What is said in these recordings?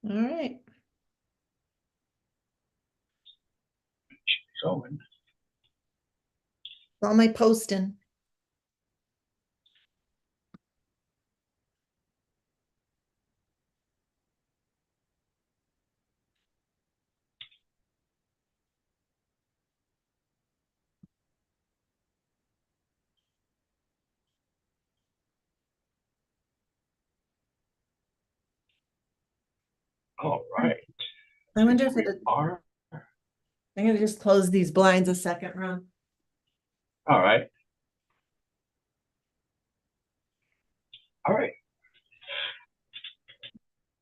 All right. Going. All my posting. All right. I wonder if We it, are. I'm gonna just close these blinds a second, Ron. Is All right. All right.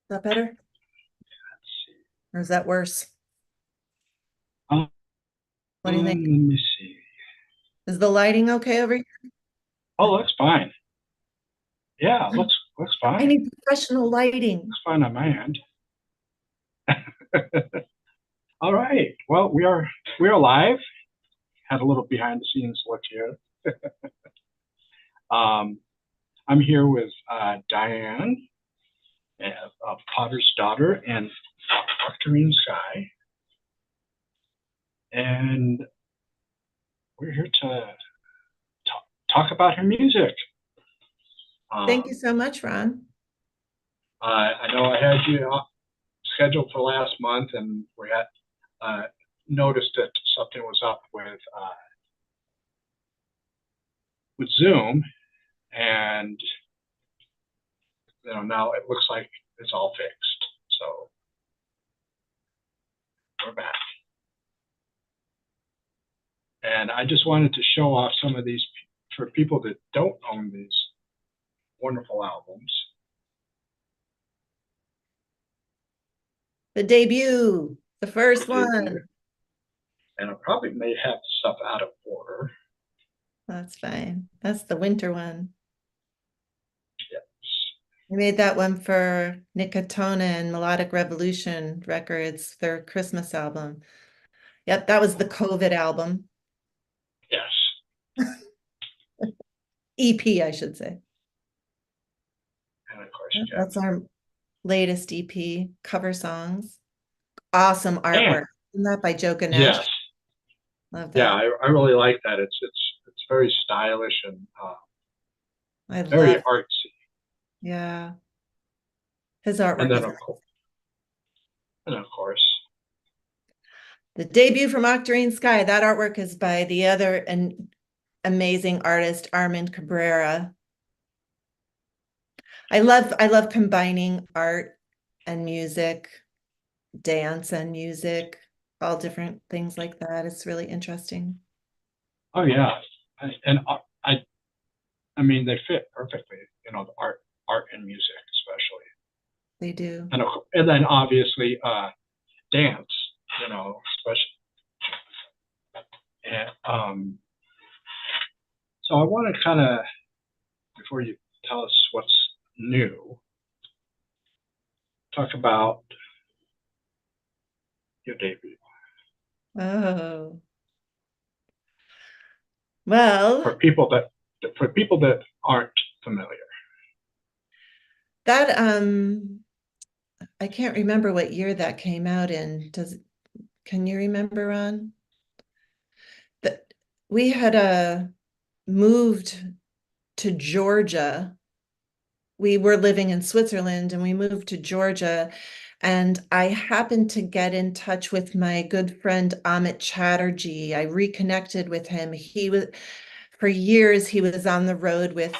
that better? Let's see. Or is that worse? What do you think? Let me see. Is the lighting okay over here? Oh, looks fine. Yeah, looks I fine. need professional lighting. Looks fine on my end. All right. Well, we are live. Had a little behind the scenes look here. Um, I'm here with Dyanne of Potter's Daughter and Octarine Sky, and we're here to talk about her music. Thank you Um, so much, Ron. I know I had you scheduled for last month, and we had uh, noticed that something was up with Zoom, and now it looks like it's all fixed. So we're back, and I just wanted to show off some of these for people that don't own these wonderful albums. The debut, the first Debut. one. And I probably may have stuff out of order. That's fine. That's the winter one. Yes. I made that one for Nicotona and Melodic Revolution Records, their Christmas album. Yep, that was the COVID album. Yes. EP, I should say. And of course, Yep, you have that's our latest EP, cover songs. Awesome and artwork. Isn't that by Joe Ganesh? yes, Love yeah, that. I really like that. It's very stylish and I very love, artsy. yeah. His And artwork then is of course, the debut from Octarine Sky. That artwork is by the other and amazing artist Armand Cabrera. I love combining art and music, dance and music, all different things like that. It's really interesting. oh yeah, and I mean they fit perfectly. The art and music especially, They do. and then obviously dance. Especially and so I want to kind of before you tell us what's new, talk about your debut Oh, well, for people that aren't familiar. that I can't remember what year that came out in. Can you remember, Ron? That we had moved to Georgia. We were living in Switzerland and we moved to Georgia. And I happened to get in touch with my good friend Amit Chatterjee. I reconnected with him. For years, he was on the road with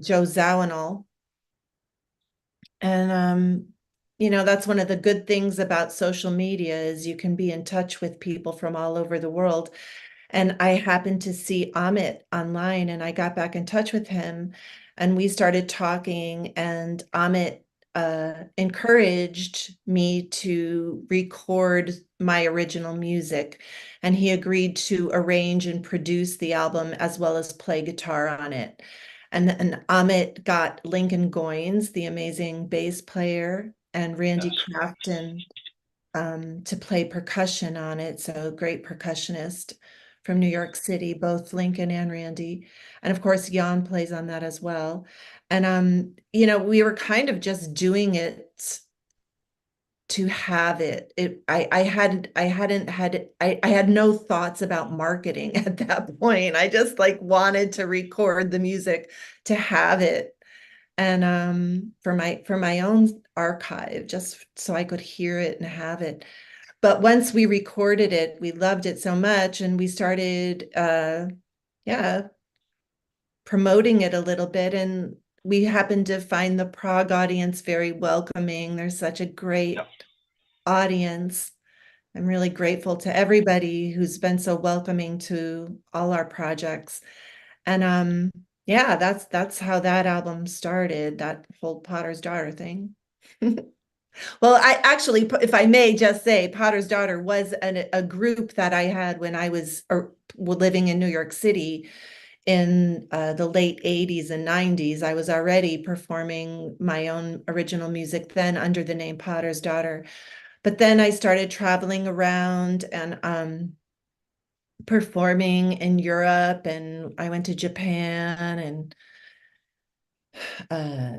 Joe Zawinul. And that's one of the good things about social media is you can be in touch with people from all over the world. And I happened to see Amit online and I got back in touch with him and we started talking and Amit encouraged me to record my original music and he agreed to arrange and produce the album as well as play guitar on it. And Amit got Lincoln Goines, the amazing bass player, and Randy Yes. Crafton to play percussion on it. So great percussionist from New York City, both Lincoln and Randy. And of course, Jan plays on that as well. And we were kind of just doing it to have it. I had no thoughts about marketing at that point. I just like wanted to record the music to have it. And for my own archive, just so I could hear it and have it. But once we recorded it, we loved it so much and we started yeah, promoting it a little bit, and we happened to find the Prague audience very welcoming. There's such a Yeah. great audience. I'm really grateful to everybody who's been so welcoming to all our projects. And yeah, that's how that album started, that whole Potter's Daughter thing. Well, I actually, if I may just say, Potter's Daughter was a group that I had when I was living in New York City in the late 80s and 90s. I was already performing my own original music then under the name Potter's Daughter. But then I started traveling around and performing in Europe, and I went to Japan and uh,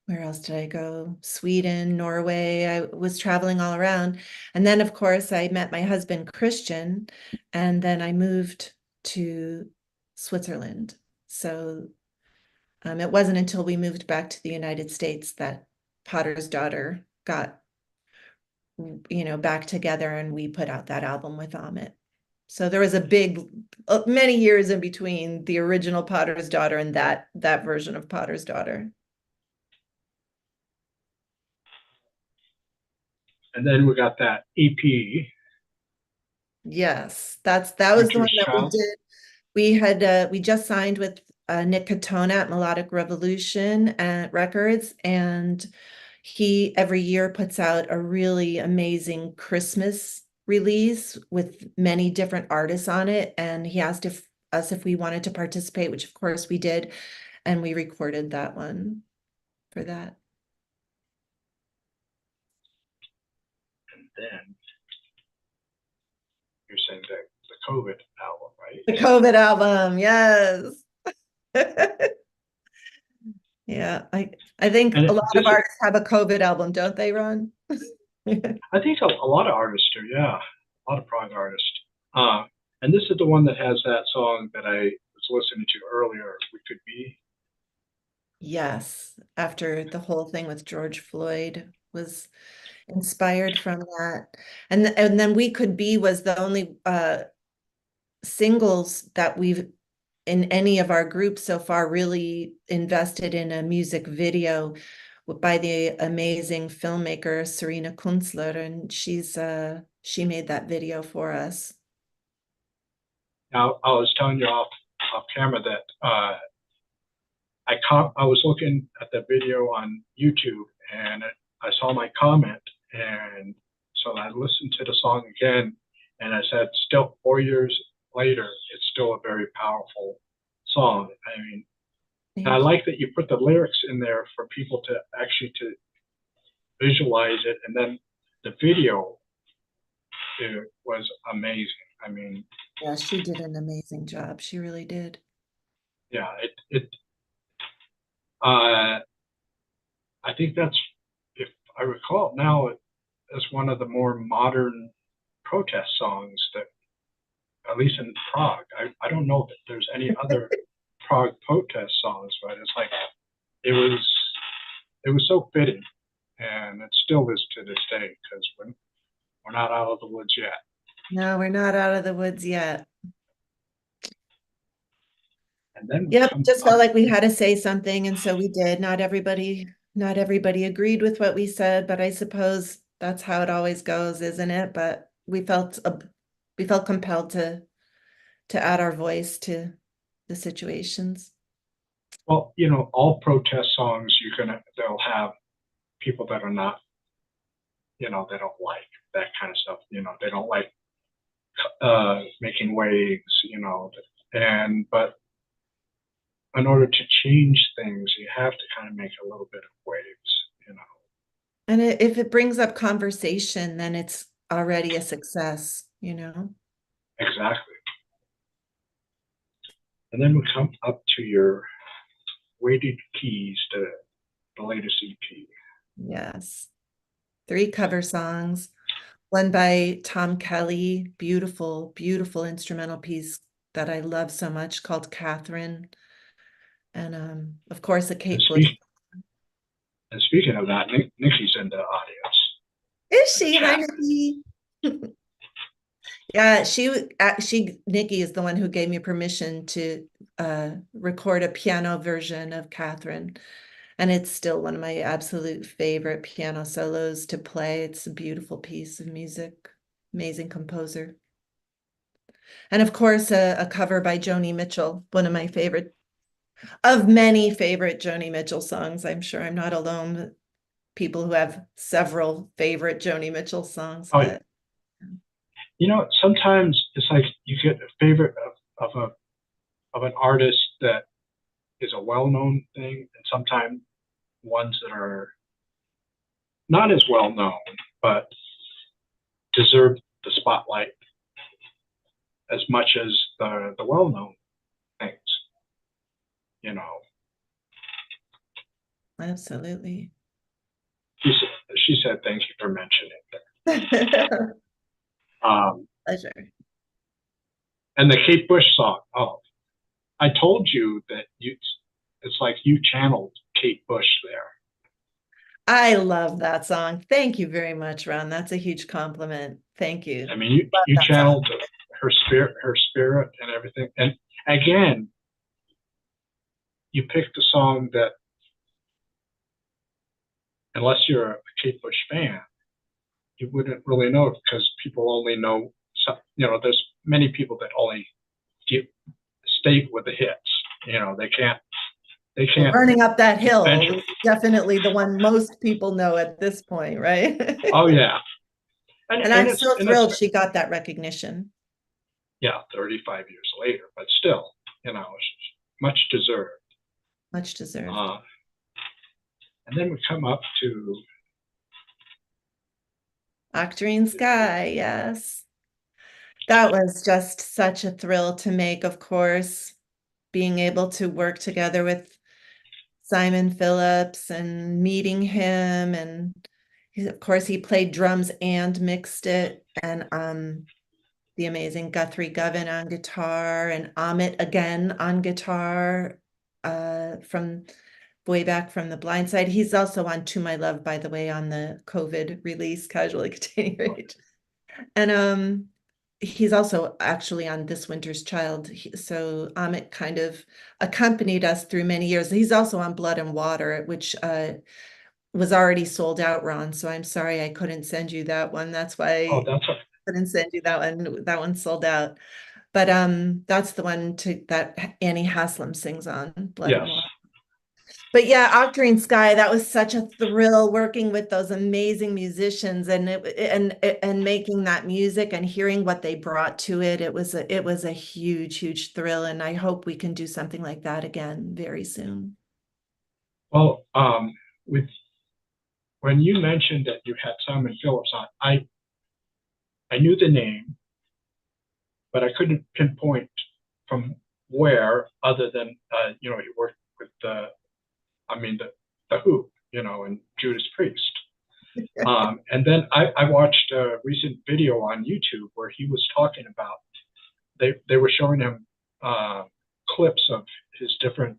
where else did I go? Sweden, Norway. I was traveling all around. And then, of course, I met my husband, Christian, and then I moved to Switzerland. So it wasn't until we moved back to the United States that Potter's Daughter got, back together and we put out that album with Amit. So there was a big, many years in between the original Potter's Daughter and that version of Potter's Daughter. And then we got that EP, Yes, that was the one Winter's that we Child. did. We just signed with Nick Katona at Melodic Revolution Records, and he every year puts out a really amazing Christmas release with many different artists on it. And he asked us if we wanted to participate, which of course we did, and we recorded that one for that. And then you're saying the COVID album, right? The COVID album, yes. Yeah, I think And a lot of this, artists have a COVID album, don't they, Ron? I think a lot of artists do, yeah, a lot of prog artists. Uh, and this is the one that has that song that I was listening to earlier, We Could Be. Yes, after the whole thing with George Floyd was inspired from that. And then We Could Be was the only singles that we've in any of our groups so far really invested in a music video by the amazing filmmaker Serena Kunzler, and she made that video for us. Now, I was telling you off camera that I was looking at the video on YouTube and I saw my comment, and so I listened to the song again, and I said, still 4 years later, it's still a very powerful song. I mean, and I Thank you. like that you put the lyrics in there for people to actually to visualize it, and then the video, it was amazing. I mean, Yeah, she did an amazing job. She really did. yeah, it uh, I think that's, if I recall now, as one of the more modern protest songs that, at least in Prague, I don't know that there's any other Prague protest songs, but it's like it was so fitting, and it still is to this day because we're not out of the woods yet. No, we're not out of the woods yet. And then we Yep, come just felt up, like we had to say something, and so we did. Not everybody agreed with what we said, but I suppose that's how it always goes, isn't it? But we felt compelled to add our voice to the situations. well, all protest songs they'll have people that are not, they don't like that kind of stuff. They don't like making waves, but in order to change things, you have to kind of make a little bit of waves. And if it brings up conversation, then it's already a success. Exactly. And then we come up to your weighted keys, to the latest EP. Yes. three cover songs, one by Tom Kelly, beautiful, beautiful instrumental piece that I love so much called Catherine. And of course, a And, Kate Bush. and speaking of that, Nikki's in the audience Is in the she? Hi, chat. Nikki. Yeah, Nikki is the one who gave me permission to record a piano version of Catherine. And it's still one of my absolute favorite piano solos to play. It's a beautiful piece of music, amazing composer. And of course, a cover by Joni Mitchell, one of my favorite, of many favorite Joni Mitchell songs. I'm sure I'm not alone. People who have several favorite Joni Mitchell songs, Oh, but sometimes it's like you get a favorite of an artist that is a well-known thing, and sometimes ones that are not as well known, but deserve the spotlight as much as the well-known things. You know, absolutely. she said, "Thank you for mentioning it." Pleasure. And the Kate Bush song. Oh, I told you that you. It's like you channeled Kate Bush there. I love that song. Thank you very much, Ron. That's a huge compliment. Thank you. I mean, you That song. channeled her spirit, and everything. And again, you picked a song that, unless you're a Kate Bush fan, you wouldn't really know it because people only know. There's many people that only stay with the hits. They can't. They Well, can't Burning Up That Hill venture. is definitely the one most people know at this point, right? Oh yeah, And and I'm it's so and it's thrilled she got that recognition. yeah, 35 years later, but still, it's much deserved. Much deserved. Uh, and then we come up to Octarine Sky, yes. That was just such a thrill to make, of course, being able to work together with Simon Phillips and meeting him. And of course, he played drums and mixed it. And the amazing Guthrie Govan on guitar and Amit again on guitar from way back from The Blind Side. He's also on To My Love, by the way, on the COVID release, Casually Containing Rage. And he's also actually on This Winter's Child. So Amit kind of accompanied us through many years. He's also on Blood and Water, which was already sold out, Ron. So I'm sorry I couldn't send you that one. That's oh, why that's a I couldn't send you that one. That one sold out. But that's the one that Annie Haslam sings on, Blood yes. and Water. But yeah, Octarine Sky, that was such a thrill working with those amazing musicians and making that music and hearing what they brought to it. It was a huge, huge thrill. And I hope we can do something like that again very soon. Well, with when you mentioned that you had Simon Phillips on, I knew the name, but I couldn't pinpoint from where, other than he worked with the Who, and Judas Priest. And then I watched a recent video on YouTube where he was talking about, they were showing him clips of his different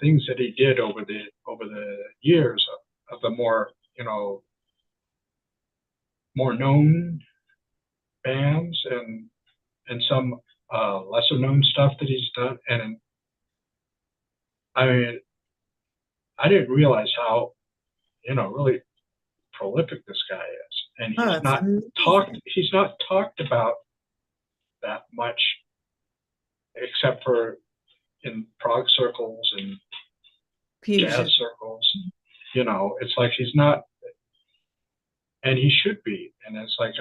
things that he did over the years of the more known bands, and some lesser known stuff that he's done. And I mean, I didn't realize how really prolific this guy is, and Oh, it's amazing. he's not talked about that much, except for in prog circles and jazz Fusion. circles. It's like he's not, and he should be. And it's like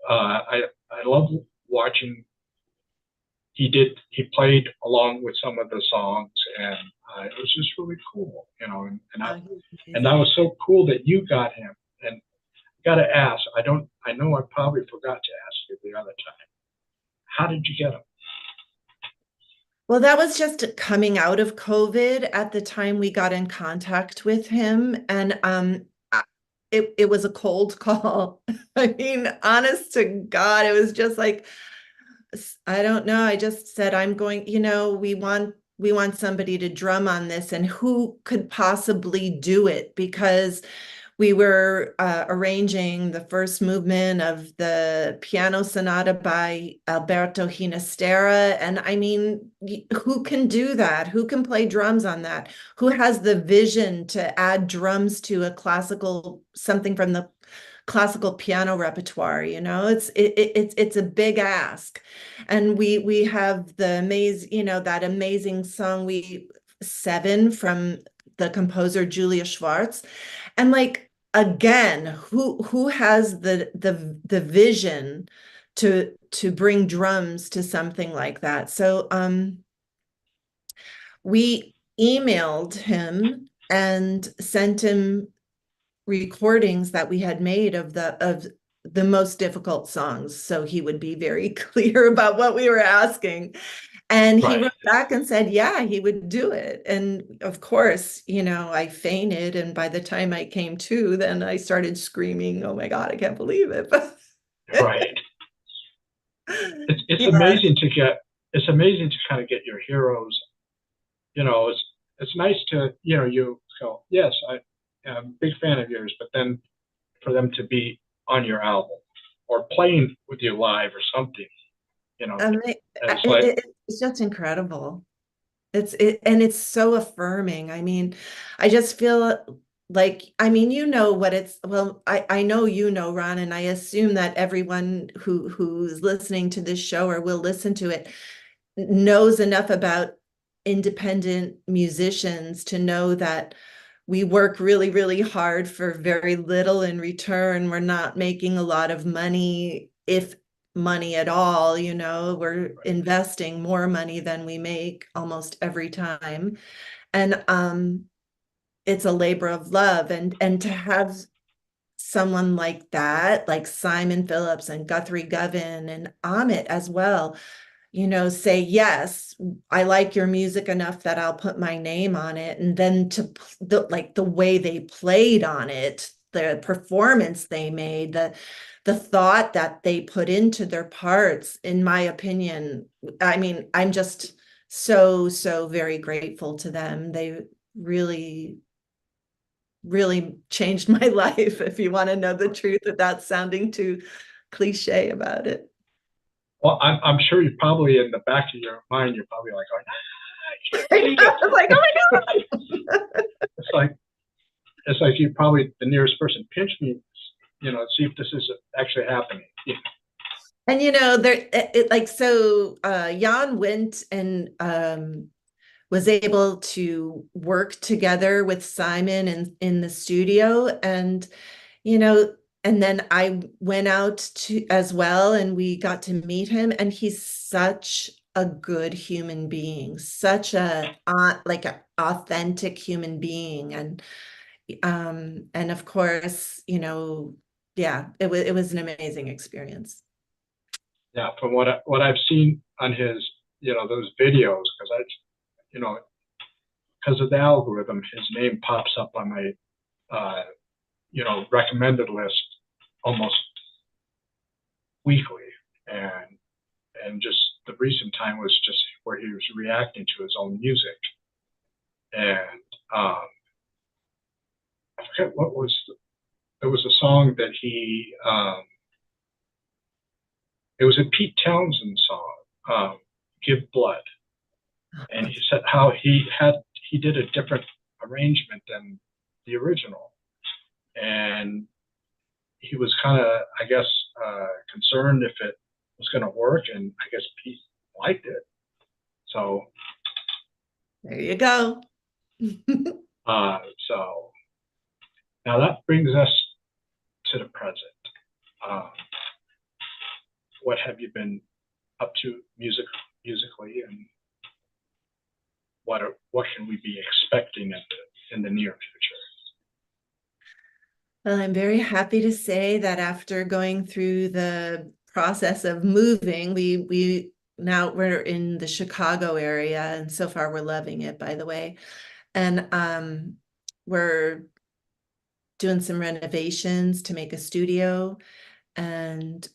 I love watching. He played along with some of the songs, and it was just really cool, Oh, he's and that amazing. was so cool that you got him. And got to ask, I know I probably forgot to ask you the other time. How did you get him? Well, that was just coming out of COVID at the time we got in contact with him. And it was a cold call. I mean, honest to God, it was just like, I don't know. I just said, I'm going, we want somebody to drum on this, and who could possibly do it? Because we were arranging the first movement of the piano sonata by Alberto Ginastera. And I mean, who can do that? Who can play drums on that? Who has the vision to add drums to a classical, something from the classical piano repertoire? It's a big ask. And we have the that amazing song, we Seven, from the composer Julia Schwartz. And like, again, who has the vision to bring drums to something like that? So we emailed him and sent him recordings that we had made of the most difficult songs, so he would be very clear about what we were asking. And he Right. wrote back and said, yeah, he would do it. And of course, I fainted. And by the time I came to, then I started screaming, oh my God, I can't believe it. But Right. It's yeah, amazing to kind of get your heroes. It's nice to, you go, yes, I'm a big fan of yours, but then for them to be on your album or playing with you live or something, you know, it's like, it's just incredible. And it's so affirming. I mean, I just feel like, I mean, what it's, well, I know, Ron, and I assume that everyone who's listening to this show or will listen to it knows enough about independent musicians to know that we work really, really hard for very little in return. We're not making a lot of money, if money at all. We're investing more money than we make almost every time. And it's a labor of love. And to have someone like that, like Simon Phillips and Guthrie Govan and Amit as well, say, yes, I like your music enough that I'll put my name on it. And then the way they played on it, the performance they made, the thought that they put into their parts, in my opinion, I mean, I'm just so, so very grateful to them. They really, really changed my life, if you want to know the truth without sounding too cliche about it. well, I'm sure you're probably in the back of your mind, you're probably like, going, I can't I believe it. was like, oh my God. It's like, you probably the nearest person pinch me, see if this is actually happening. Yeah. And Jan went and was able to work together with Simon in the studio, and you know and then I went out to as well, and we got to meet him, and he's such a good human being, such a like a authentic human being. And of course, yeah, it was an amazing experience. Yeah, from what I've seen on his, those videos, because you know, because of the algorithm, his name pops up on my, recommended list almost weekly, and just the recent time was just where he was reacting to his own music, and I forget what was. It was a song that it was a Pete Townsend song, "Give Blood," and he said how he did a different arrangement than the original, and he was kind of, I guess, concerned if it was going to work, and I guess Pete liked it. So, There you go. uh, so now that brings us to the present. Um, what have you been up to musically, and what can we be expecting in the near future? Well, I'm very happy to say that after going through the process of moving, we're in the Chicago area, and so far we're loving it, by the way. And we're doing some renovations to make a studio, and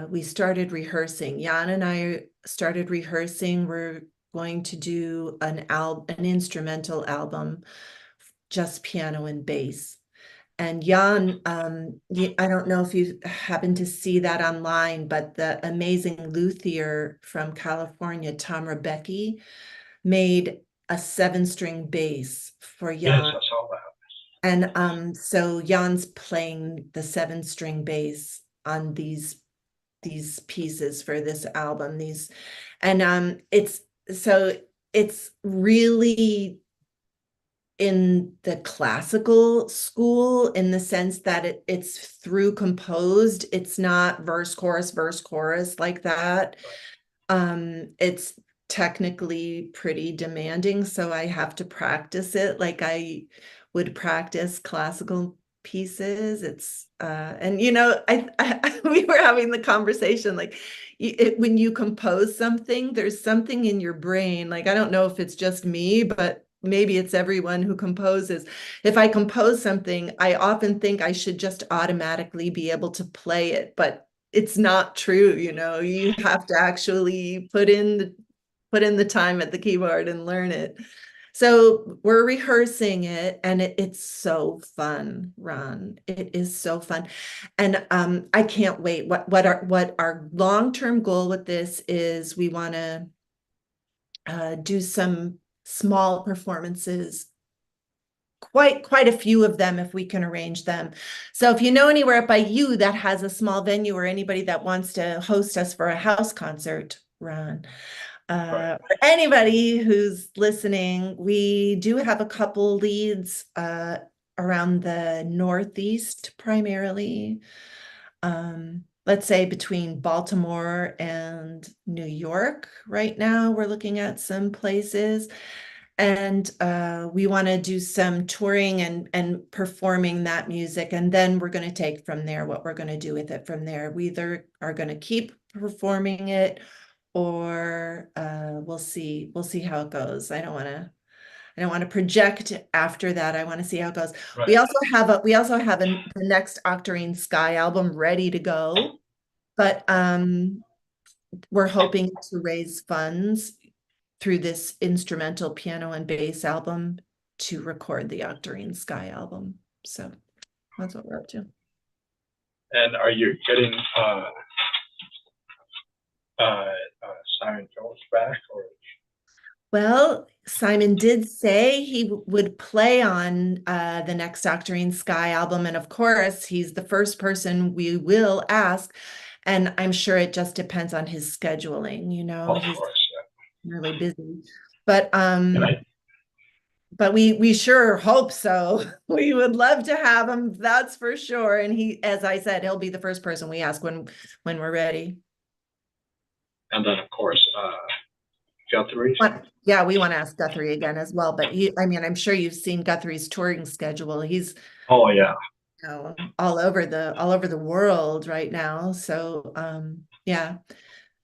we started rehearsing. Jan and I started rehearsing. We're going to do an instrumental album, just piano and bass. And Jan, I don't know if you happen to see that online, but the amazing luthier from California, Tom Rebecki, made a 7-string bass for Yes, Jan. I saw that. And so Jan's playing the 7-string bass on these pieces for this album. And it's really in the classical school, in the sense that it's through composed. It's not verse chorus like that. It's technically pretty demanding, so I have to practice it like I would practice classical pieces. And we were having the conversation, like, when you compose something, there's something in your brain. Like, I don't know if it's just me, but maybe it's everyone who composes. If I compose something, I often think I should just automatically be able to play it, but it's not true. You have to actually put in the time at the keyboard and learn it. So we're rehearsing it, and it's so fun, Ron. It is so fun. And I can't wait. What our long-term goal with this is, we want to do some small performances, quite a few of them, if we can arrange them. So if you know anywhere by you that has a small venue, or anybody that wants to host us for a house concert, Ron, Right. or anybody who's listening, we do have a couple leads around the Northeast primarily. Let's say between Baltimore and New York. Right now, we're looking at some places. And we want to do some touring and performing that music. And then we're going to take from there what we're going to do with it from there. We either are going to keep performing it, or we'll see how it goes. I don't want to project after that. I want to see how it goes. Right. We also have the next Octarine Sky album ready to go, but we're hoping to raise funds through this instrumental piano and bass album to record the Octarine Sky album. So that's what we're up to. And are you getting uh, Simon Phillips back, or? Well, Simon did say he would play on the next Octarine Sky album. And of course, he's the first person we will ask. And I'm sure it just depends on his scheduling. Of He's course, really busy. But yeah. we sure hope so. We would love to have him, that's for sure. And as I said, he'll be the first person we ask when we're ready. And then of course, Guthrie. Yeah, we want to ask Guthrie again as well. But I'm sure you've seen Guthrie's touring schedule. He's Oh yeah. all over the world right now. So yeah.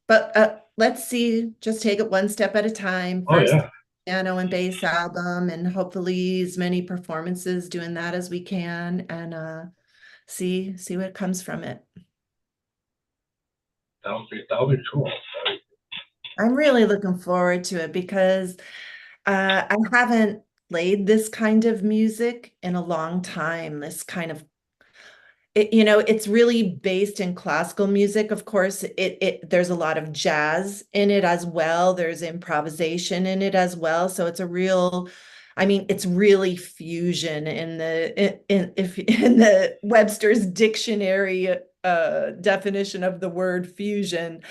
But let's see, just take it one step at a time. Oh First, yeah. piano and bass album, and hopefully as many performances doing that as we can, and see what comes from it. That'll be cool. I'm really looking forward to it, because I haven't played this kind of music in a long time. This kind of it's really based in classical music. Of course, there's a lot of jazz in it as well. There's improvisation in it as well. So it's really fusion in the Webster's dictionary definition of the word fusion,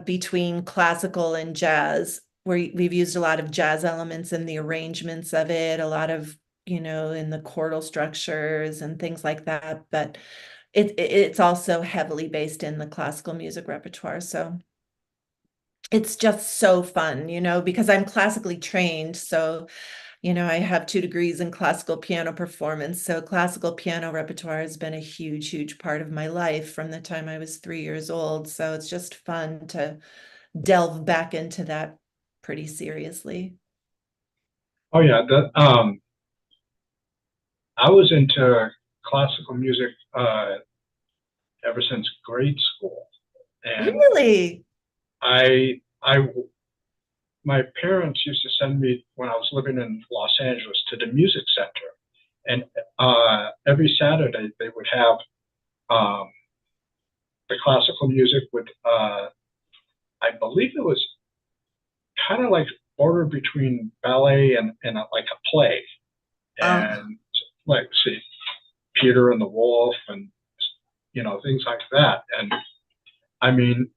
between classical and jazz, where we've used a lot of jazz elements in the arrangements of it, a lot of, in the chordal structures and things like that. But it's also heavily based in the classical music repertoire. So it's just so fun, because I'm classically trained. So, I have 2 degrees in classical piano performance. So classical piano repertoire has been a huge, huge part of my life from the time I was 3 years old. So it's just fun to delve back into that pretty seriously. Oh yeah. That I was into classical music ever since grade school, and Really? I my parents used to send me when I was living in Los Angeles to the music center, and every Saturday they would have um, the classical music with I believe it was kind of like border between ballet and like a play, Oh, and like see Peter and the Wolf and things like that. And I mean,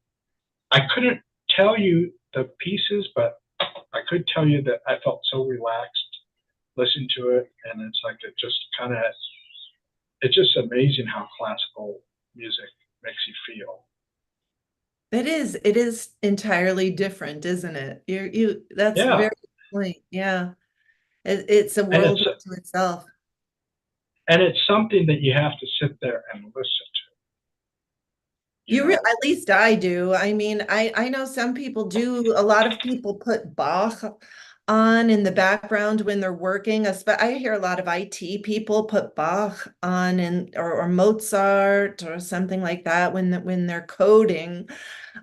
I couldn't tell you the pieces, but I could tell you that I felt so relaxed listening to it, and it's like it just kind of it's just amazing how classical music makes you feel. it is entirely different, isn't it? That's Yeah, very point. Yeah. It's a and world it's unto itself. and it's something that you have to sit there and listen to. You know, At least I do. I mean, I know some people do. A lot of people put Bach on in the background when they're working. I hear a lot of IT people put Bach on and or Mozart or something like that when they're coding.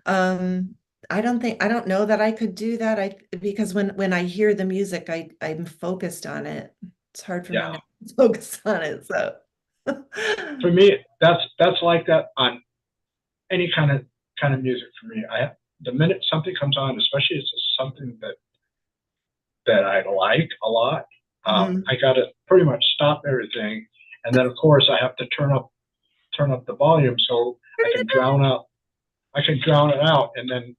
Um, I don't know that I could do that. Because when I hear the music, I'm focused on it. It's hard for me yeah. not to focus on it. So For me, that's like that on any kind of music. For me, the minute something comes on, especially if it's something that I like a lot, Mhm. I got to pretty much stop everything, and then of course I have to turn up the volume so I can drown it out, and then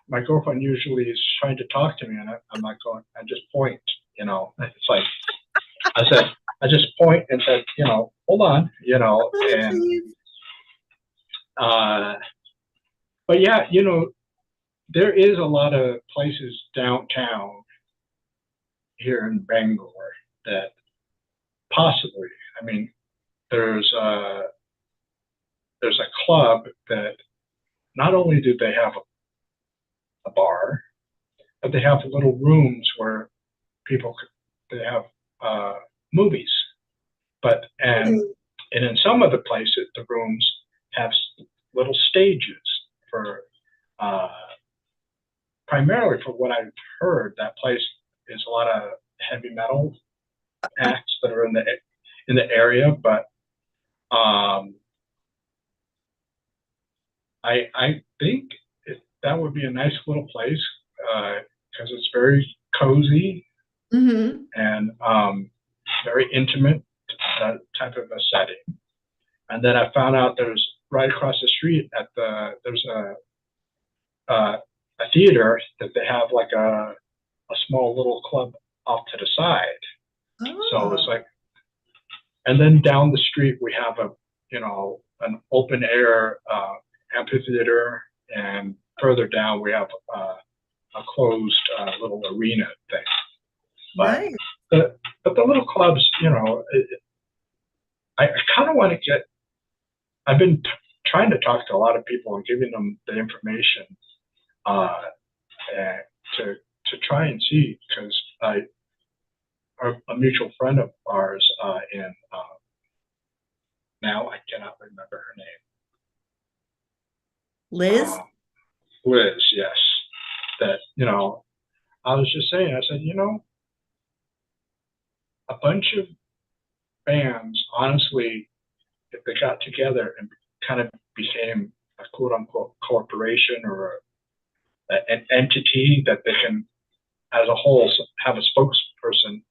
my girlfriend usually is trying to talk to me, and I'm like going, I just point, it's like I said, I just point and said, hold on, Honey, and please. uh, but yeah, there is a lot of places downtown here in Bangalore that possibly, I mean, there's a there's a club that not only do they have a bar, but they have little rooms where they have uh, movies. But and in some of the places, the rooms have little stages for uh, primarily for what I've heard. That place is a lot of heavy metal acts that are in the area, but um, I think that would be a nice little place because it's very cozy Mhm. and very intimate type of a setting. And then I found out there's right across the street there's a theater that they have like a small little club off to the side. So it's Oh, like, and then down the street we have an open air amphitheater, and further down we have a closed little arena thing. But nice. the little clubs, I kind of want to get. I've been trying to talk to a lot of people and giving them the information uh, uh, to try and see, because a mutual friend of ours in now I cannot remember her name. Liz? Liz, yes. That I was just saying. I said, a bunch of bands, honestly, if they got together and kind of became a quote unquote corporation or an entity that they can, as a whole, have a spokesperson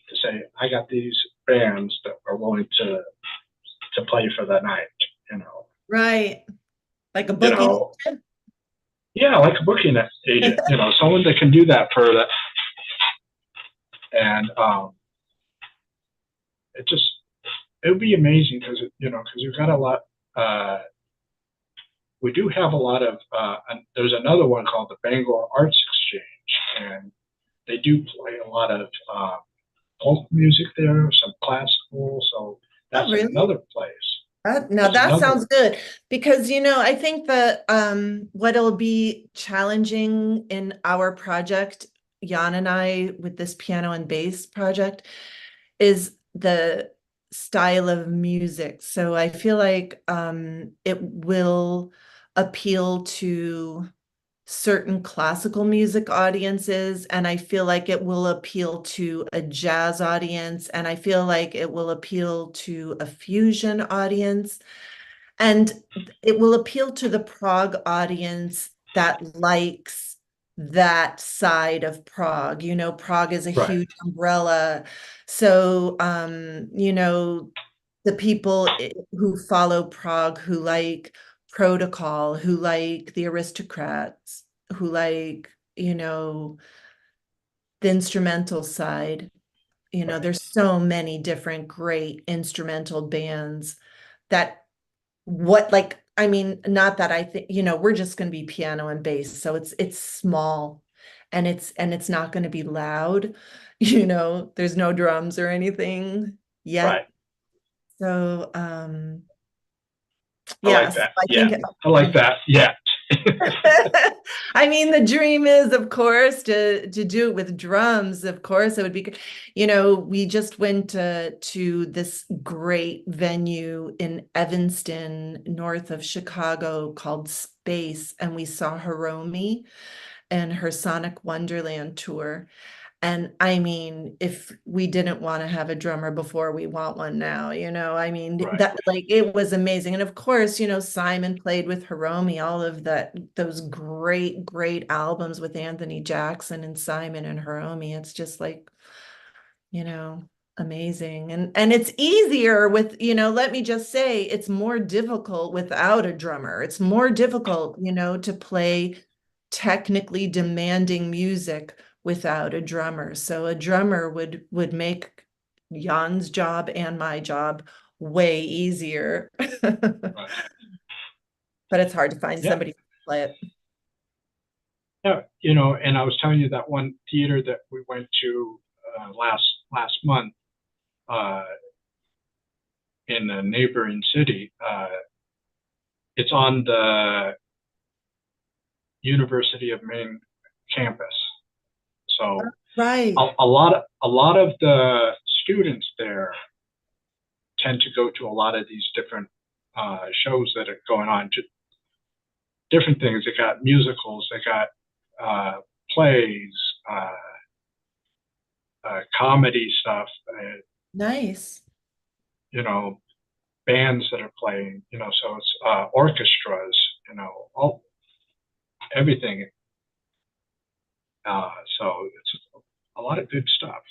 to say, I got these bands that are willing to play for the night, you know, Right. Like a you booking know, agent? yeah, like a booking agent, someone that can do that for that. And it just, it would be amazing because, because we've got a lot, uh, we do have a lot of, there's another one called the Bangor Arts Exchange, and they do play a lot of folk music there, some classical. So Oh, that's really? another place. Now That's that another. sounds good because I think that what'll be challenging in our project, Jan and I, with this piano and bass project, is style of music. So I feel like it will appeal to certain classical music audiences, and I feel like it will appeal to a jazz audience, and I feel like it will appeal to a fusion audience. And it will appeal to the prog audience that likes that side of prog. You know, prog is a Right, huge umbrella. So, the people who follow prog, who like protocol, who like the aristocrats, who like, the instrumental side. right, There's so many different great instrumental bands that what like I mean, not that I think, we're just going to be piano and bass, so it's small, and it's not going to be loud. There's no drums or anything right. yet. So I like yes, that. I Yeah, think I like that. Yeah, I mean, the dream is, of course, to do it with drums. Of course, it would be good. We just went to this great venue in Evanston, north of Chicago, called Space, and we saw Hiromi and her Sonic Wonderland tour. And I mean, if we didn't want to have a drummer before, we want one now, I mean, right, that like it was amazing. And of course, Simon played with Hiromi, all of those great, great albums with Anthony Jackson and Simon and Hiromi. It's just like, you know, amazing. And it's easier with, let me just say, it's more difficult without a drummer. It's more difficult, to play technically demanding music without a drummer. So a drummer would make Jan's job and my job way easier. right. But it's hard to find Yeah, somebody to play it. yeah. And I was telling you that one theater that we went to last month uh, in a neighboring city. It's on the University of Maine campus. So Right. a lot of the students there tend to go to a lot of these different shows that are going on, to different things. They got musicals, they got plays, uh, comedy stuff, Nice. you know, bands that are playing, so it's orchestras, all everything. So it's a lot of good stuff.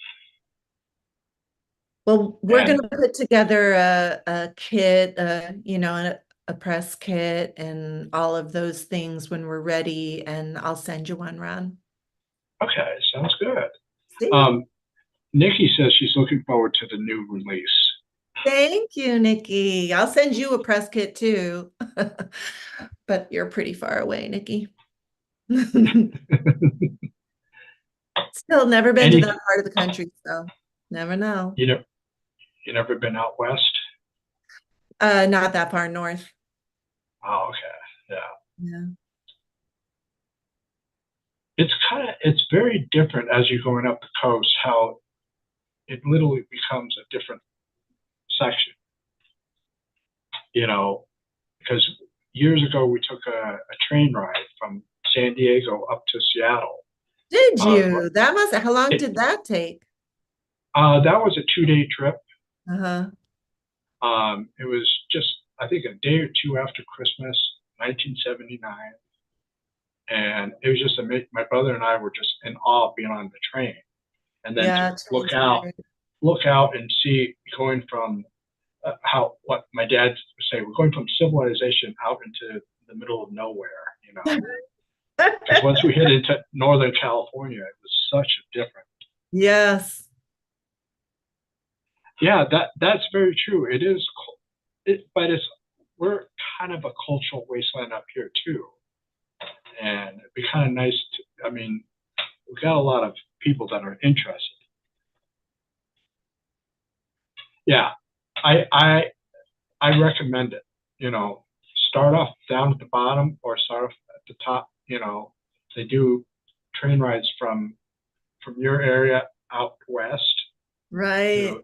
Well, we're going And to put together a kit, a press kit and all of those things when we're ready, and I'll send you one, Ron. okay, sounds good. See? Um, Nikki says she's looking forward to the new release. Thank you, Nikki. I'll send you a press kit too. But you're pretty far away, Nikki. Still never been to that Any, part of the country, so never know. you know, you never been out west? Not that far north. Oh, okay, yeah. Yeah. It's very different as you're going up the coast, how it literally becomes a different section, you know, because years ago we took a train ride from San Diego up to Seattle. Did Uh, you? How long it, did that take? that was a 2 day trip. Uh-huh. It was just, I think, a day or two after Christmas, 1979. And it was just amazing. My brother and I were just in awe of being on the train. And then to Yeah, look trains are out, great. look out and see going from what my dad would say, we're going from civilization out into the middle of nowhere. Because once we hit into Northern California, it was such a different. Yes. Yeah, that's very true. It is, but we're kind of a cultural wasteland up here too, and it'd be kind of nice to. I mean, we've got a lot of people that are interested. Yeah, I I I recommend it. Start off down at the bottom or start off at the top. They do train rides from your area out west to Right.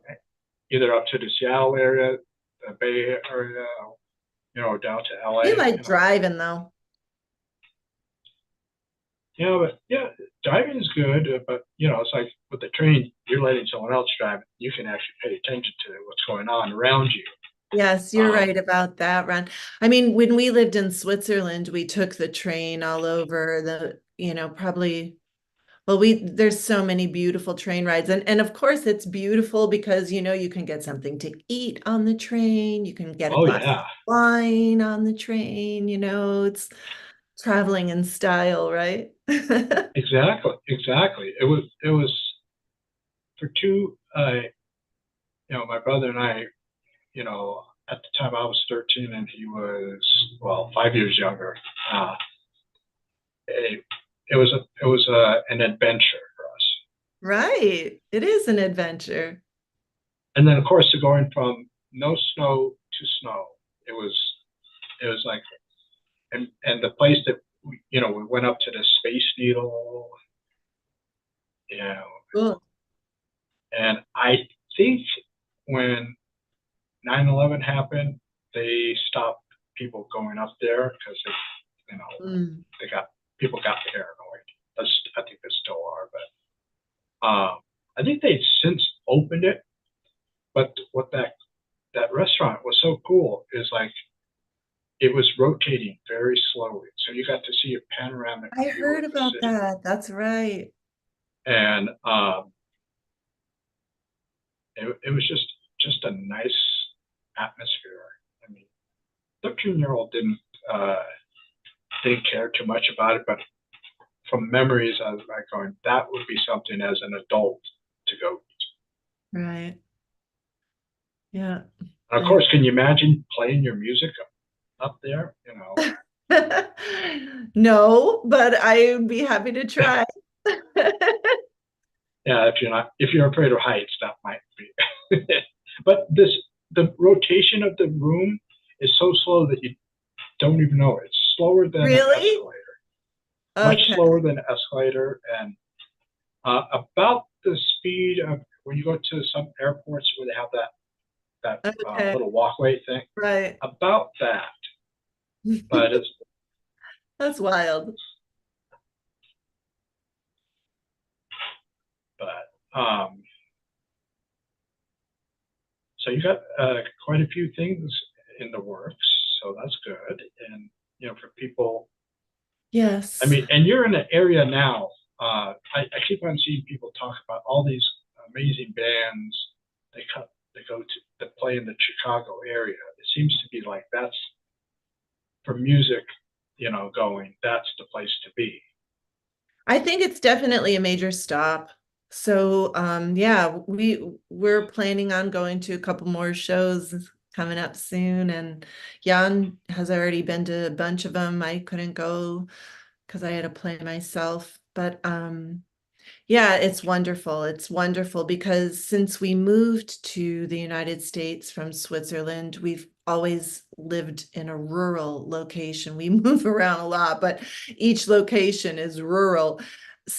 either up to the Seattle area, the Bay Area, down to I LA, like driving though. But yeah, driving is good, but it's like with the train, you're letting someone else drive. You can actually pay attention to what's going on around you. Yes, you're Um, right about that, Ron. I mean, when we lived in Switzerland, we took the train all over probably, well, there's so many beautiful train rides. And of course it's beautiful because, you can get something to eat on the train, you can get a oh glass of yeah, wine on the train, it's traveling in style, right? exactly, exactly. It was for two. My brother and I, at the time I was 13 and he was, well, 5 years younger. Uh, it, it was an adventure for us. Right. It is an adventure. And then of course going from no snow to snow, it was it was like, and the place that we went up to the Space Needle, you know, Cool. and I think when 9/11 happened, they stopped people going up there because Mm. they got people got paranoid. I think they still are, but I think they've since opened it. But what that restaurant was so cool is like it was rotating very slowly, so you got to see a panoramic I view of heard the about city, that. That's right. and it was just a nice atmosphere. I mean, 13-year-old uh, didn't care too much about it, but from memories, I was like going, that would be something as an adult to go. Right. Yeah. And of I course, can you imagine playing your music up there? No, but I would be happy to try. Yeah, if you're afraid of heights, that might be. But the rotation of the room is so slow that you don't even know it. It's slower than an Really? escalator, much Okay. slower than an escalator, and about the speed of when you go to some airports where they have that Okay. little walkway thing. Right. About that, but it's That's wild. but so you got quite a few things in the works, so that's good. And for people, I Yes. mean, and you're in an area now. I keep on seeing people talk about all these amazing bands they go to that play in the Chicago area. It seems to be like that's for music, going. That's the place to be. I think it's definitely a major stop. So, yeah, we're planning on going to a couple more shows coming up soon, and Jan has already been to a bunch of them. I couldn't go because I had to play myself, but yeah, it's wonderful. It's wonderful because since we moved to the United States from Switzerland, we've always lived in a rural location. We move around a lot, but each location is rural,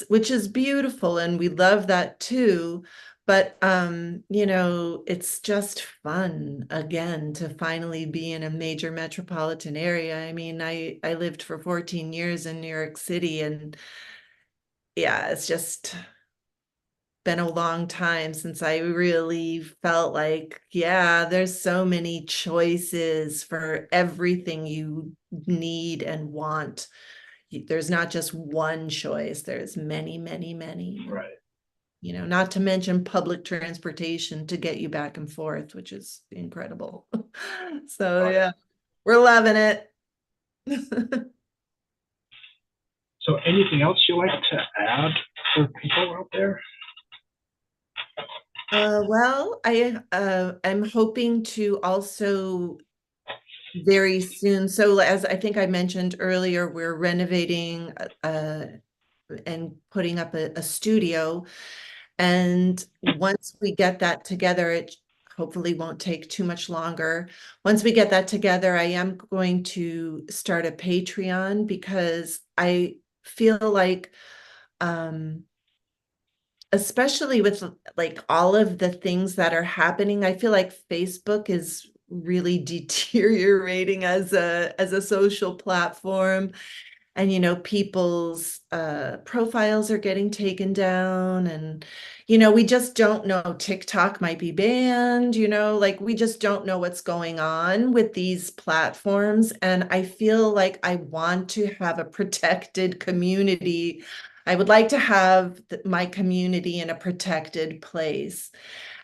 which is beautiful, and we love that too. But it's just fun again to finally be in a major metropolitan area. I mean, I lived for 14 years in New York City, and yeah, it's just been a long time since I really felt like, yeah, there's so many choices for everything you need and want. There's not just one choice, there's many, many, many. And, Right. not to mention public transportation to get you back and forth, which is incredible. So, Oh yeah. yeah, we're loving it. So anything else you like to add for people out there? Well, I'm hoping to also very soon. So as I think I mentioned earlier, we're renovating and putting up a studio. And once we get that together, it hopefully won't take too much longer. Once we get that together, I am going to start a Patreon because I feel like um especially with like all of the things that are happening, I feel like Facebook is really deteriorating as a social platform. And people's profiles are getting taken down, and we just don't know. TikTok might be banned, like we just don't know what's going on with these platforms. And I feel like I want to have a protected community. I would like to have my community in a protected place.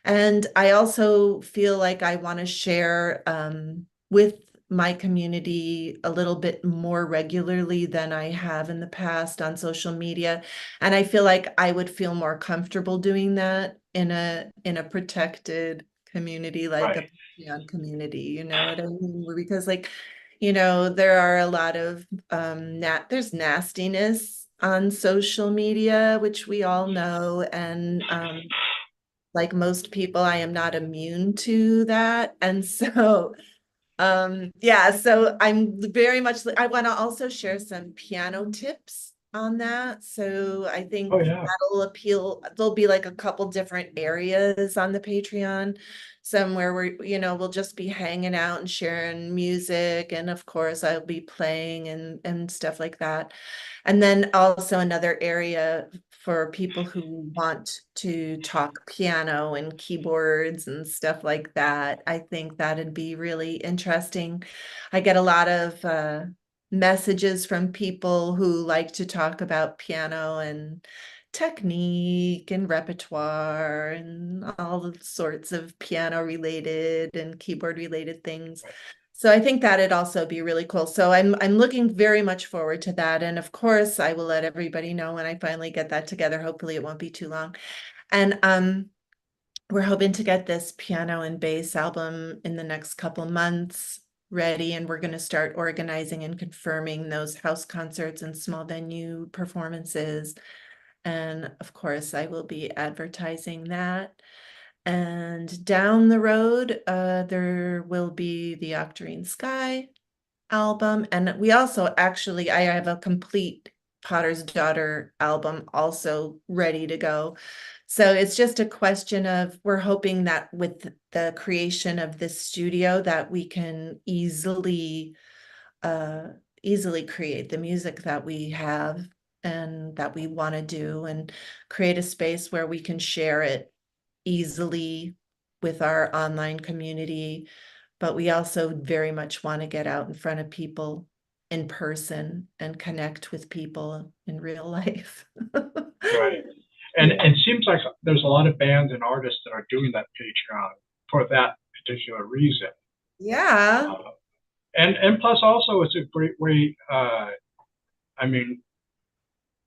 And I also feel like I want to share with my community a little bit more regularly than I have in the past on social media. And I feel like I would feel more comfortable doing that in a protected community, like Right. a Patreon community, you know what I mean? Because like, there are a lot of there's nastiness on social media, which we all know. And like most people, I am not immune to that. And so, yeah, so I'm very much, I want to also share some piano tips on that. So I Oh think yeah. that'll appeal. There'll be like a couple different areas on the Patreon, somewhere where, we'll just be hanging out and sharing music. And of course, I'll be playing and stuff like that. And then also another area for people who want to talk piano and keyboards and stuff like that. I think that'd be really interesting. I get a lot of messages from people who like to talk about piano and technique and repertoire and all the sorts of piano related and keyboard related things. So I think that'd also be really cool. So I'm looking very much forward to that. And of course, I will let everybody know when I finally get that together. Hopefully it won't be too long. And we're hoping to get this piano and bass album in the next couple months ready, and we're going to start organizing and confirming those house concerts and small venue performances. And of course, I will be advertising that. And down the road, there will be the Octarine Sky album. And we also actually, I have a complete Potter's Daughter album also ready to go. So it's just a question of, we're hoping that with the creation of this studio that we can uh easily create the music that we have and that we want to do, and create a space where we can share it easily with our online community. But we also very much want to get out in front of people in person and connect with people in real life. Right. And Yeah. it seems like there's a lot of bands and artists that are doing that Patreon for that particular reason. Yeah. Uh, and plus also it's a great way. I mean,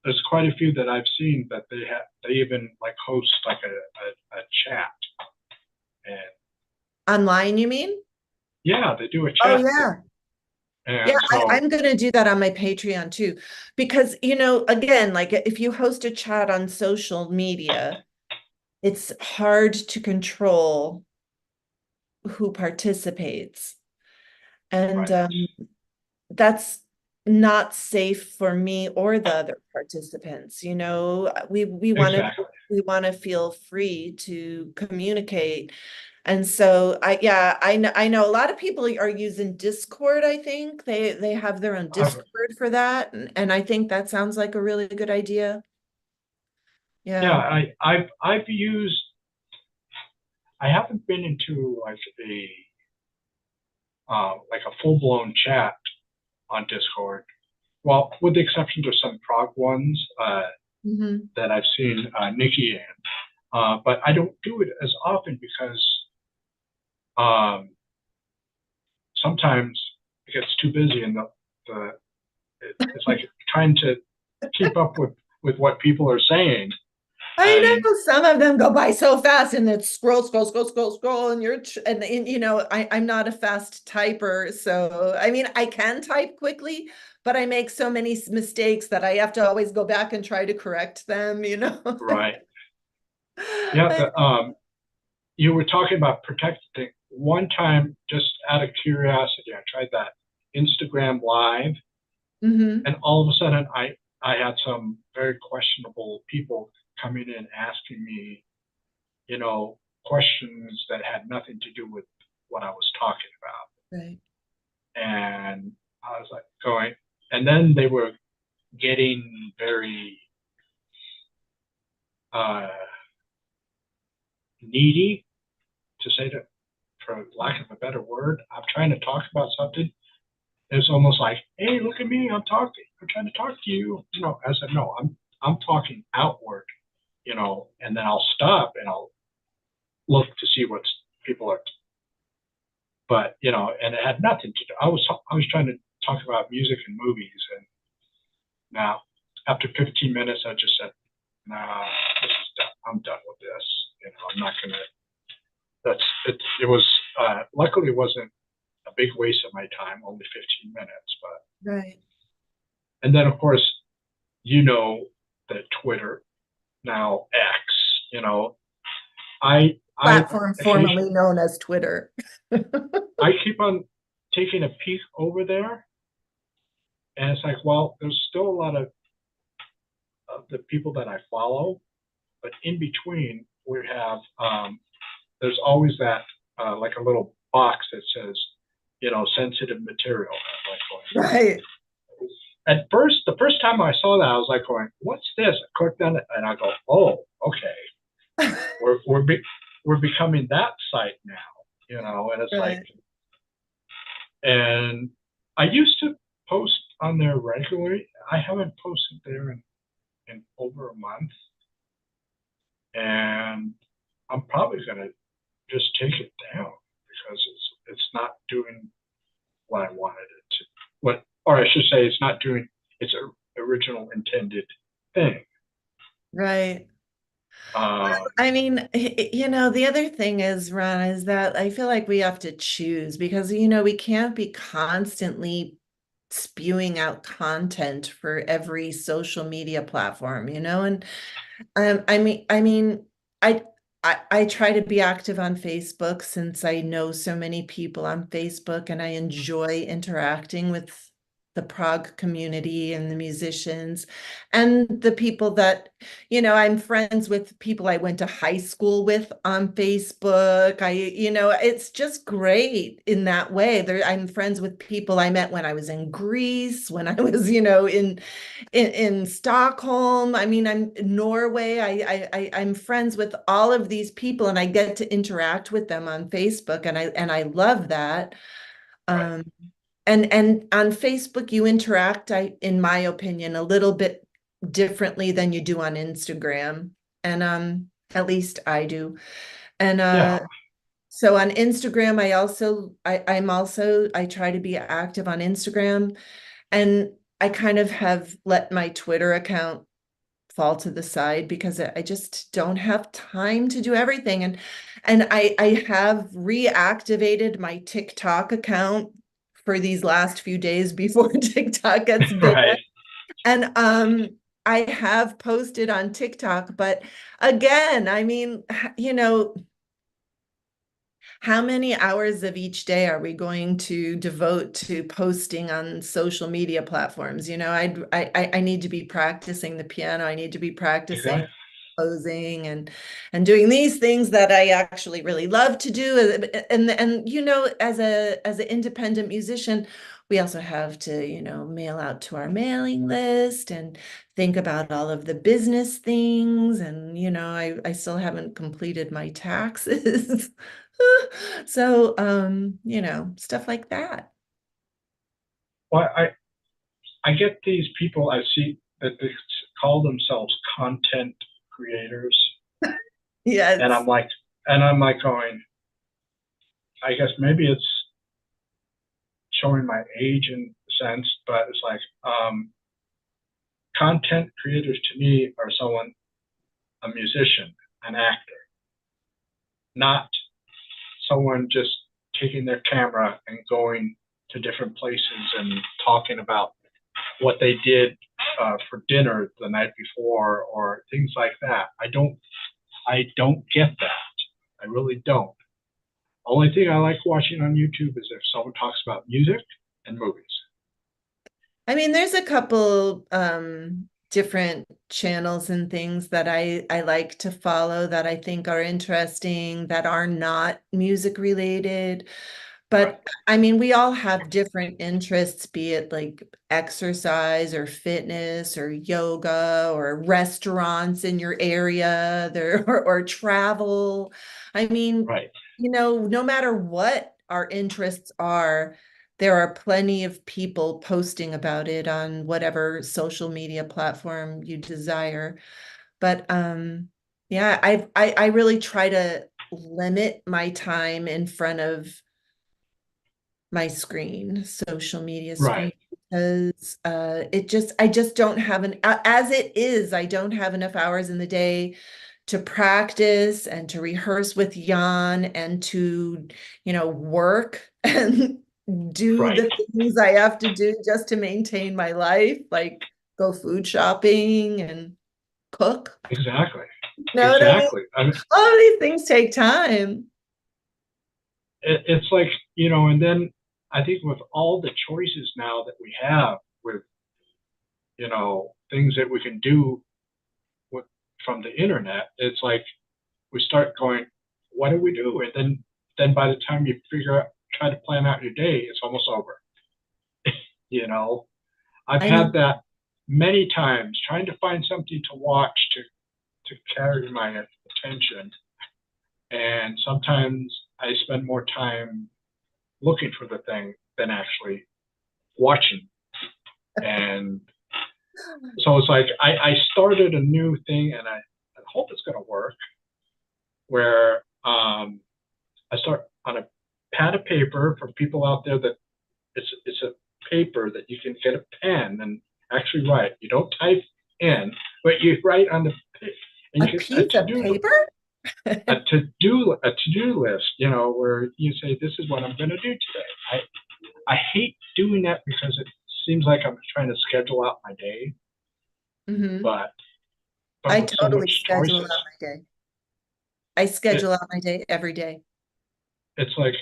there's quite a few that I've seen that they even like host like a chat, and Online, you mean? yeah, they do a Oh, chat thing. yeah. Yeah, And so I'm going to do that on my Patreon too. Because, again, like if you host a chat on social media, it's hard to control who participates. And right, that's not safe for me or the other participants. exactly. We want to feel free to communicate. And so yeah, I know a lot of people are using Discord. I think they have their own I've, Discord for that. And I think that sounds like a really good idea. yeah, Yeah. I've used. I haven't been into like a full blown chat on Discord. Well, with the exception of some prog ones Hmm. that I've seen Nikki in, but I don't do it as often because um, sometimes it gets too busy and it's like trying to keep up with what people are saying. I And know some of them go by so fast, and it's scroll, scroll, scroll, scroll, scroll, and I'm not a fast typer, so I mean I can type quickly, but I make so many mistakes that I have to always go back and try to correct them. right, yeah, you were talking about protecting. One time, just out of curiosity, I tried that Instagram Live, Hmm. and all of a sudden, I had some very questionable people coming in asking me, questions that had nothing to do with what I was talking about. Right. And I was like going, and then they were getting very uh, needy, to say that, for lack of a better word. I'm trying to talk about something. It's almost like, hey, look at me, I'm talking. I'm trying to talk to you. I said, no, I'm talking outward, and then I'll stop and I'll look to see what people are. But and it had nothing to do. I was trying to talk about music and movies, and now after 15 minutes, I just said, nah, this is done. I'm done with this. I'm not gonna. That's it. It was luckily it wasn't a big waste of my time, only 15 minutes. But Right. and then of course, you know that Twitter, now X, I Platform occasionally formerly known as Twitter. I keep on taking a peek over there, and it's like, well, there's still a lot of the people that I follow, but in between we have there's always that like a little box that says, sensitive material. Right. At first, the first time I saw that, I was like going, "What's this?" I clicked on it, and I go, "Oh, okay, we're becoming that site now." And it's like, Right. and I used to post on there regularly. I haven't posted there in over a month, and I'm probably gonna just take it down because it's not doing what I wanted it to. Or I should say, it's not doing its original intended thing. Right. Um, I mean, the other thing is, Ron, is that I feel like we have to choose because, we can't be constantly spewing out content for every social media platform, and I mean, I, I try to be active on Facebook since I know so many people on Facebook and I enjoy interacting with the prog community and the musicians and the people that, I'm friends with people I went to high school with on Facebook. It's just great in that way. I'm friends with people I met when I was in Greece, when I was, in Stockholm. I mean, I'm in Norway. I'm friends with all of these people, and I get to interact with them on Facebook, and I love that. right. Um, and on Facebook, you interact, in my opinion, a little bit differently than you do on Instagram, and at least I do. And Yeah. so on Instagram, I try to be active on Instagram, and I kind of have let my Twitter account fall to the side because I just don't have time to do everything. And I have reactivated my TikTok account for these last few days before TikTok gets banned. Right. And I have posted on TikTok, but again, I mean, how many hours of each day are we going to devote to posting on social media platforms? I need to be practicing the piano. I need to be practicing Exactly. posing and doing these things that I actually really love to do. And as an independent musician, we also have to, mail out to our mailing list and think about all of the business things. And, I still haven't completed my taxes. So, stuff like that. Well, I get these people I see that they call themselves content creators, and Yes. I'm like going. I guess maybe it's showing my age in a sense, but it's like content creators to me are someone, a musician, an actor, not someone just taking their camera and going to different places and talking about what they did for dinner the night before or things like that. I don't get that. I really don't. Only thing I like watching on YouTube is if someone talks about music and movies. I mean, there's a couple different channels and things that I like to follow that I think are interesting that are not music related. Right, But I mean, we all have different interests, be it like exercise or fitness or yoga or restaurants in your area there or travel. I mean, right, no matter what our interests are, there are plenty of people posting about it on whatever social media platform you desire. But yeah, I really try to limit my time in front of my screen, social media right, screen, because I just don't have as it is, I don't have enough hours in the day to practice and to rehearse with Jan and to, work and do right. the things I have to do just to maintain my life, like go food shopping and cook. Exactly, You know what I mean? exactly. I mean, All of these things take time. it's like, and then I think with all the choices now that we have with, things that we can do with, from the internet, it's like we start going, what do we do? And then by the time you try to plan out your day, it's almost over. You know, I've I had know. that many times trying to find something to watch to carry my attention. And sometimes I spend more time looking for the thing than actually watching. And so it's like I started a new thing, and I hope it's going to work. Where I start on a pad of paper for people out there that it's a paper that you can get a pen and actually write. You don't type in, but you write on the page, and A you can piece of paper? a to do list. Where you say this is what I'm going to do today. I hate doing that because it seems like I'm trying to schedule out my day, Hmm. but I with so much totally schedule choices, out my day. I it schedule out my day every day. it's like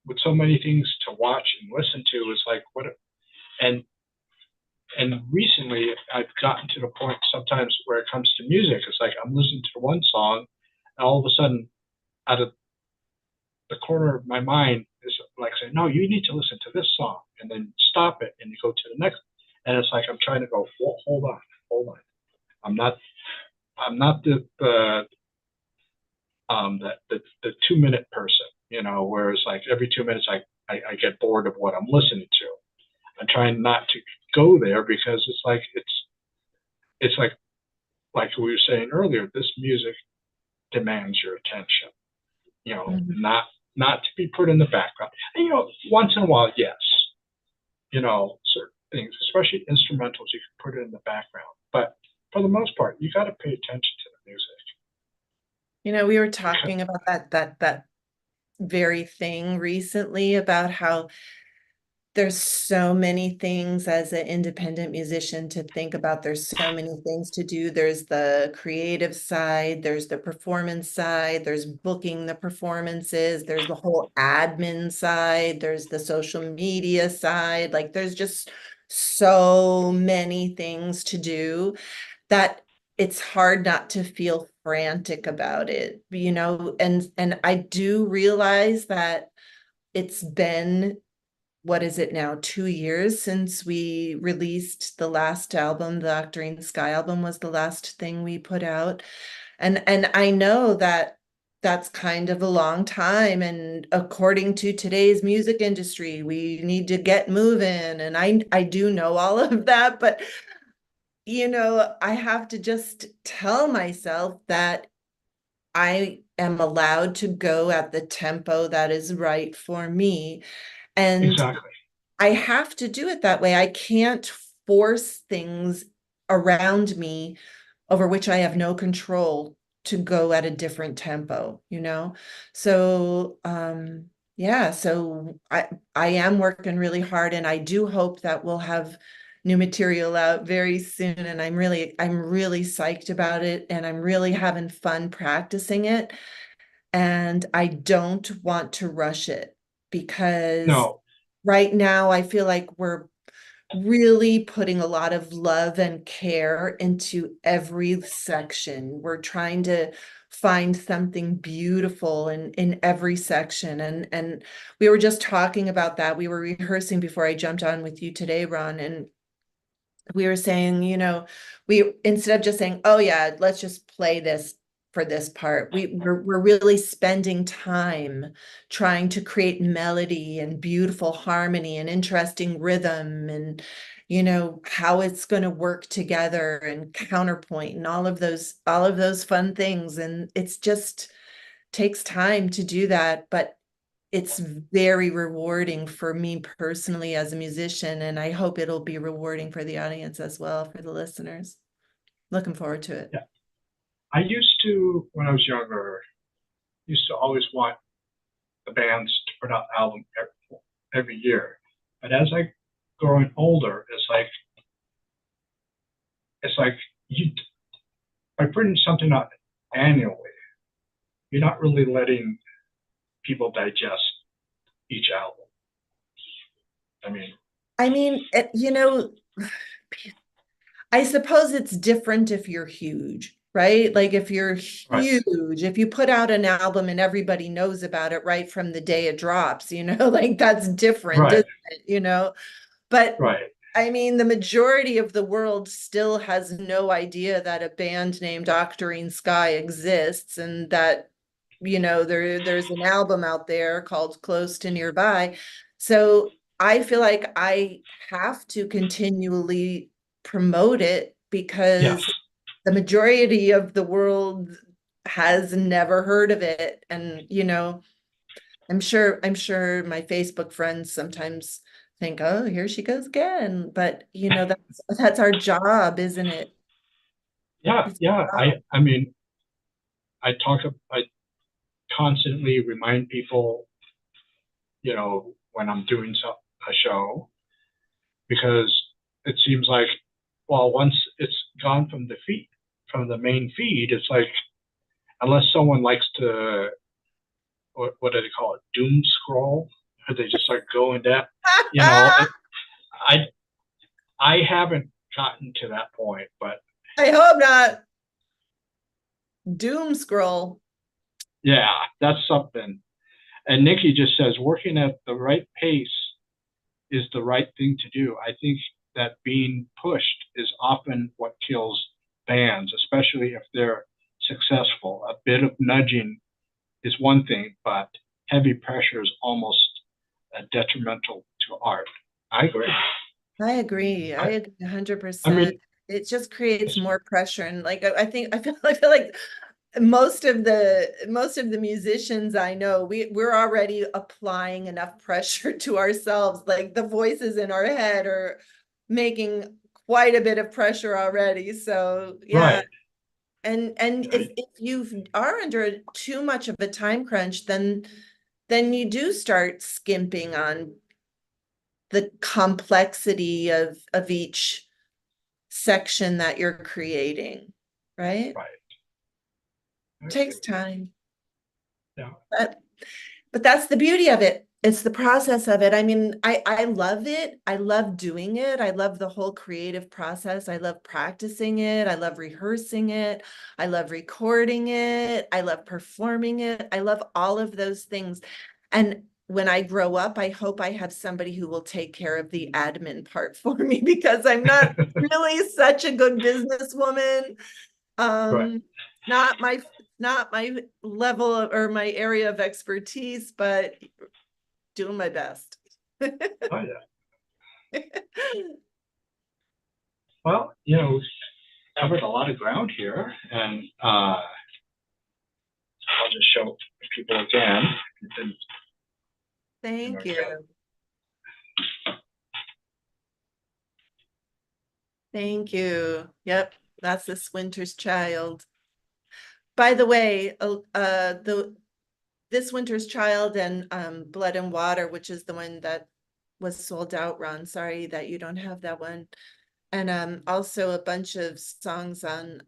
with so many things to watch and listen to, it's like what and and recently I've gotten to the point sometimes where it comes to music, it's like I'm listening to one song, and all of a sudden, out of the corner of my mind is like saying, "No, you need to listen to this song," and then stop it and you go to the next, and it's like I'm trying to go, hold on, hold on. I'm not, I'm not the 2 minute person, where it's like every 2 minutes I get bored of what I'm listening to. I'm trying not to go there because it's like we were saying earlier, this music demands your attention. Mhm. Not to be put in the background. And, once in a while, yes, certain things, especially instrumentals, you can put it in the background. But for the most part, you got to pay attention to the music. We were Because, talking about that very thing recently about how there's so many things as an independent musician to think about. There's so many things to do. There's the creative side, there's the performance side, there's booking the performances, there's the whole admin side, there's the social media side. Like there's just so many things to do that it's hard not to feel frantic about it, and I do realize that it's been, what is it now, 2 years since we released the last album. The Octarine Sky album was the last thing we put out. And I know that that's kind of a long time. And according to today's music industry, we need to get moving. And I do know all of that, but I have to just tell myself that I am allowed to go at the tempo that is right for me. And exactly. I have to do it that way. I can't force things around me over which I have no control to go at a different tempo. So yeah, so I am working really hard, and I do hope that we'll have new material out very soon, and I'm really psyched about it, and I'm really having fun practicing it, and I don't want to rush it because No, right now I feel like we're really putting a lot of love and care into every section. We're trying to find something beautiful in every section. And we were just talking about that. We were rehearsing before I jumped on with you today, Ron, and we were saying, we instead of just saying, oh yeah, let's just play this for this part, we're really spending time trying to create melody and beautiful harmony and interesting rhythm and how it's going to work together and counterpoint and all of those fun things. And it's just takes time to do that, but it's very rewarding for me personally as a musician, and I hope it'll be rewarding for the audience as well, for the listeners. Looking forward to it. Yeah. I used to, when I was younger, used to always want the bands to put out albums every year. But as I growing older, it's like you by putting something out annually, you're not really letting people digest each album. I mean, I mean, I suppose it's different if you're huge, right? Like if you're right, huge, if you put out an album and everybody knows about it right from the day it drops, like that's different, right, isn't it? But right, I mean, the majority of the world still has no idea that a band named Octarine Sky exists and that, there's an album out there called Close to Nearby. So I feel like I have to continually promote it yes, because the majority of the world has never heard of it. And, I'm sure my Facebook friends sometimes think, oh, here she goes again. But that's our job, isn't it? yeah, It's yeah. our job. I mean, I constantly remind people, when I'm doing a show, because it seems like, well, once it's gone from the main feed, it's like unless someone likes to, what do they call it, doom scroll, or they just like go in depth, you know. I I haven't gotten to that point, but I hope not. Doom scroll. yeah, that's something. And Nikki just says working at the right pace is the right thing to do. I think that being pushed is often what kills bands, especially if they're successful. A bit of nudging is one thing, but heavy pressure is almost detrimental to art. I agree. I agree. I I, agree I 100%. mean, It just creates more pressure. And like I feel like most of the musicians I know, we're already applying enough pressure to ourselves. Like the voices in our head are making quite a bit of pressure already. So yeah. right. And if you are under too much of a time crunch, then you do start skimping on the complexity of each section that you're creating, right? Right. I Takes agree. time. Yeah. But but that's the beauty of it. It's the process of it. I mean, I love it. I love doing it. I love the whole creative process. I love practicing it. I love rehearsing it. I love recording it. I love performing it. I love all of those things. And when I grow up, I hope I have somebody who will take care of the admin part for me because I'm not really such a good businesswoman. Right. Um, not my level or my area of expertise, but doing my best. Oh yeah. Well, we've covered a lot of ground here, and I'll just show people again in Thank our chat. you. Thank you. Yep, that's this winter's child. By the way, the this winter's child and Blood and Water, which is the one that was sold out, Ron. Sorry that you don't have that one. And also a bunch of songs on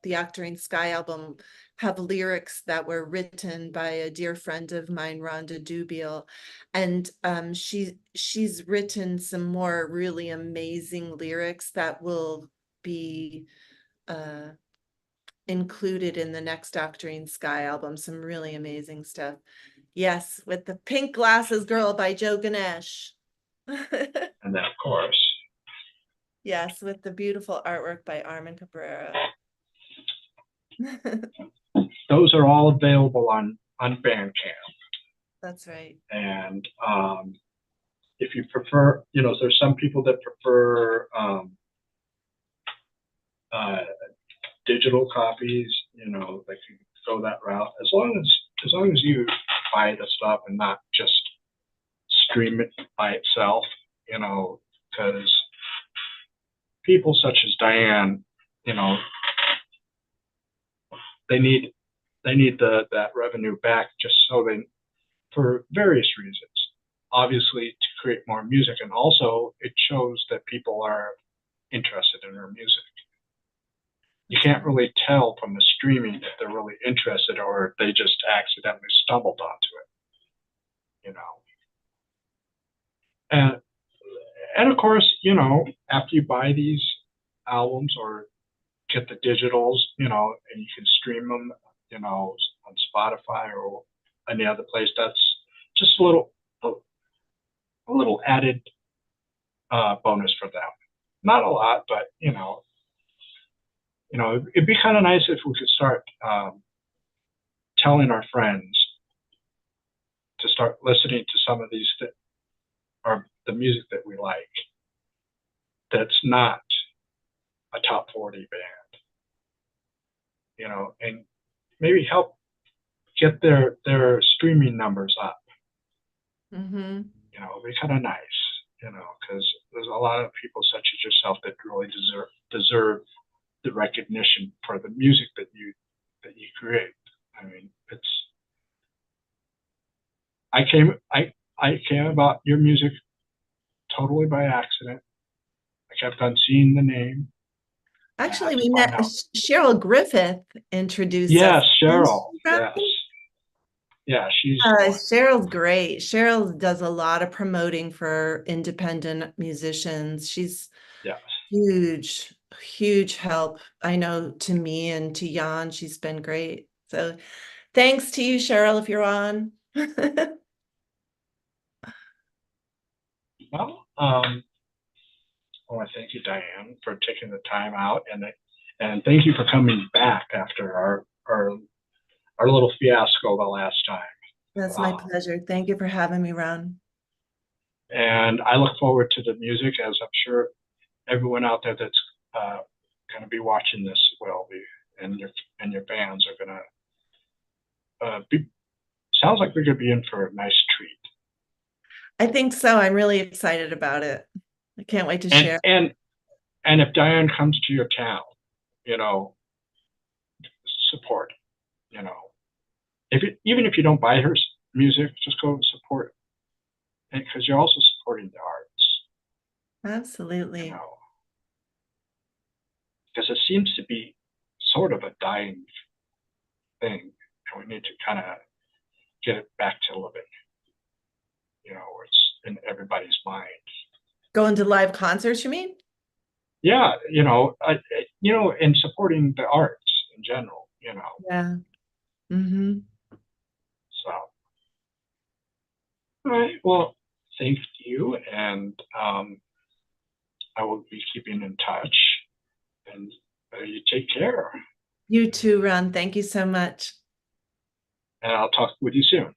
the Octarine Sky album have lyrics that were written by a dear friend of mine, Rhonda Dubiel. And she's written some more really amazing lyrics that will be included in the next Octarine Sky album. Some really amazing stuff. Yes, with the Pink Glasses Girl by Joe Ganesh. And then, of course, Yes, with the beautiful artwork by Armin Cabrera. those are all available on Bandcamp. That's right. And if you prefer, there's some people that prefer digital copies. They can go that route as long as you buy the stuff and not just stream it by itself. Because people such as Dyanne, they need that revenue back just for various reasons. Obviously, to create more music, and also it shows that people are interested in her music. You can't really tell from the streaming if they're really interested or if they just accidentally stumbled onto it. And of course, after you buy these albums or get the digitals, and you can stream them, on Spotify or any other place. That's just a little added bonus for them. Not a lot, but it'd be kind of nice if we could start telling our friends to start listening to some of these that are the music that we like. That's not a top 40 band, and maybe help get their streaming numbers up. Mm-hmm. It'd be kind of nice, because there's a lot of people such as yourself that really deserve the recognition for the music that you create. I mean, I came about your music totally by accident. I kept on seeing the name. Actually, we met Cheryl Griffith introduced Yes, us. Cheryl. Yes. Yeah, she's Cheryl's great. Cheryl does a lot of promoting for independent musicians. She's huge help. I know to me and to Jan, she's been great. So thanks to you, Cheryl, if you're on. Well, I want to thank you, Dyanne, for taking the time out, and thank you for coming back after our little fiasco the last time. That's my pleasure. Thank you for having me, Ron. And I look forward to the music, as I'm sure everyone out there that's going to be watching this will be, and your fans are going to be. Sounds like we're going to be in for a nice treat. I think so. I'm really excited about it. I can't wait to share. And if Dyanne comes to your town, support. Even if you don't buy her music, just go and support it, because you're also supporting the arts. Absolutely. Because it seems to be sort of a dying thing, and we need to kind of get it back to living. Where it's in everybody's mind. Going to live concerts, you mean? Yeah, and supporting the arts in general. Yeah. Mm-hmm. So, all right. Well, thank you, and I will be keeping in touch. And you take care. You too, Ron. Thank you so much. And I'll talk with you soon.